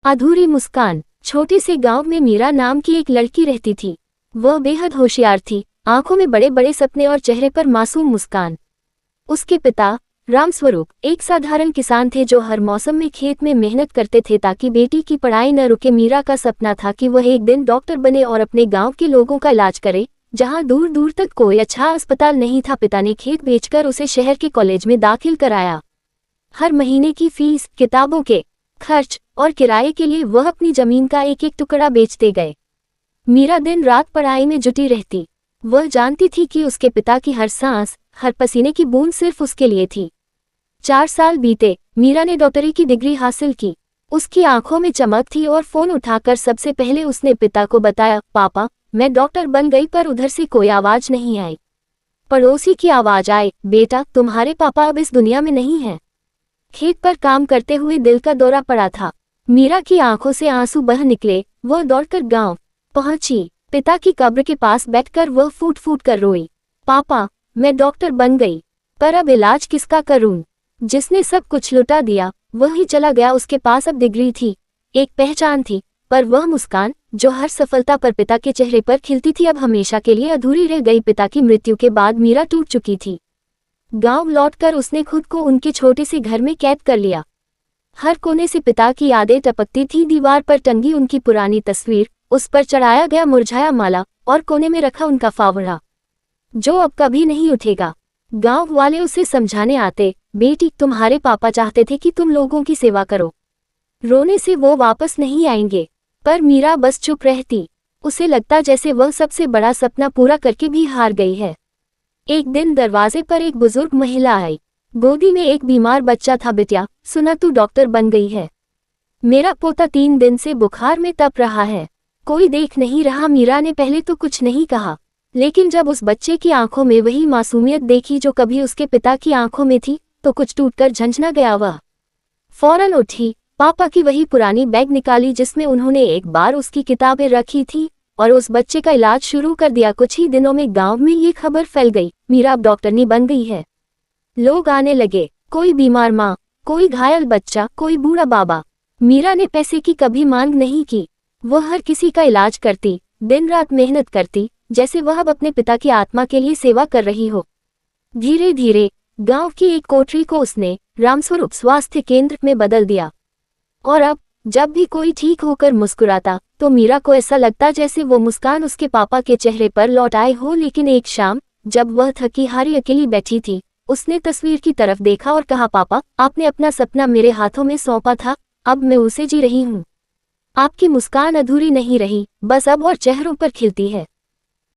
अधूरी मुस्कान। छोटे से गांव में मीरा नाम की एक लड़की रहती थी। वह बेहद होशियार थी, आंखों में बड़े बड़े सपने और चेहरे पर मासूम मुस्कान। उसके पिता रामस्वरूप एक साधारण किसान थे जो हर मौसम में खेत में मेहनत करते थे ताकि बेटी की पढ़ाई न रुके। मीरा का सपना था कि वह एक दिन डॉक्टर बने और अपने गांव के लोगों का इलाज करे, जहां दूर दूर तक कोई अच्छा अस्पताल नहीं था। पिता ने खेत बेचकर उसे शहर के कॉलेज में दाखिल कराया। हर महीने की फीस, किताबों के खर्च और किराए के लिए वह अपनी जमीन का एक एक टुकड़ा बेचते गए। मीरा दिन रात पढ़ाई में जुटी रहती। वह जानती थी कि उसके पिता की हर सांस, हर पसीने की बूंद सिर्फ उसके लिए थी। 4 साल बीते, मीरा ने डॉक्टरी की डिग्री हासिल की। उसकी आंखों में चमक थी और फोन उठाकर सबसे पहले उसने पिता को बताया, पापा मैं डॉक्टर बन गई। पर उधर से कोई आवाज नहीं आई। पड़ोसी की आवाज आई, बेटा तुम्हारे पापा अब इस दुनिया में नहीं हैं। खेत पर काम करते हुए दिल का दौरा पड़ा था। मीरा की आंखों से आंसू बह निकले। वह दौड़कर गांव पहुंची। पिता की कब्र के पास बैठकर वह फूट फूट कर रोई, पापा मैं डॉक्टर बन गई, पर अब इलाज किसका करूं? जिसने सब कुछ लुटा दिया वही चला गया। उसके पास अब डिग्री थी, एक पहचान थी, पर वह मुस्कान जो हर सफलता पर पिता के चेहरे पर खिलती थी अब हमेशा के लिए अधूरी रह गई। पिता की मृत्यु के बाद मीरा टूट चुकी थी। गांव लौटकर उसने खुद को उनके छोटे से घर में कैद कर लिया। हर कोने से पिता की यादें टपकती थी। दीवार पर टंगी उनकी पुरानी तस्वीर, उस पर चढ़ाया गया मुरझाया माला और कोने में रखा उनका फावड़ा जो अब कभी नहीं उठेगा। गांव वाले उसे समझाने आते, बेटी तुम्हारे पापा चाहते थे कि तुम लोगों की सेवा करो, रोने से वो वापस नहीं आएंगे। पर मीरा बस चुप रहती। उसे लगता जैसे वह सबसे बड़ा सपना पूरा करके भी हार गई है। एक दिन दरवाजे पर एक बुजुर्ग महिला आई। गोदी में एक बीमार बच्चा था। बिटिया सुना तू डॉक्टर बन गई है। मेरा पोता 3 दिन से बुखार में तप रहा है, कोई देख नहीं रहा। मीरा ने पहले तो कुछ नहीं कहा, लेकिन जब उस बच्चे की आंखों में वही मासूमियत देखी जो कभी उसके पिता की आंखों में थी, तो कुछ टूटकर झंझना गया। वह फौरन उठी, पापा की वही पुरानी बैग निकाली जिसमें उन्होंने एक बार उसकी किताबें रखी थी, और उस बच्चे का इलाज शुरू कर दिया। कुछ ही दिनों में गांव में ये खबर फैल गई, मीरा अब डॉक्टरनी बन गई है। लोग आने लगे, कोई बीमार माँ, कोई घायल बच्चा, कोई बूढ़ा बाबा। मीरा ने पैसे की कभी मांग नहीं की। वह हर किसी का इलाज करती, दिन रात मेहनत करती, जैसे वह अब अपने पिता की आत्मा के लिए सेवा कर रही हो। धीरे धीरे गांव की एक कोठरी को उसने रामस्वरूप स्वास्थ्य केंद्र में बदल दिया। और अब जब भी कोई ठीक होकर मुस्कुराता तो मीरा को ऐसा लगता जैसे वो मुस्कान उसके पापा के चेहरे पर लौट आए हो। लेकिन एक शाम जब वह थकी हारी अकेली बैठी थी, उसने तस्वीर की तरफ देखा और कहा, पापा आपने अपना सपना मेरे हाथों में सौंपा था, अब मैं उसे जी रही हूँ। आपकी मुस्कान अधूरी नहीं रही, बस अब और चेहरों पर खिलती है।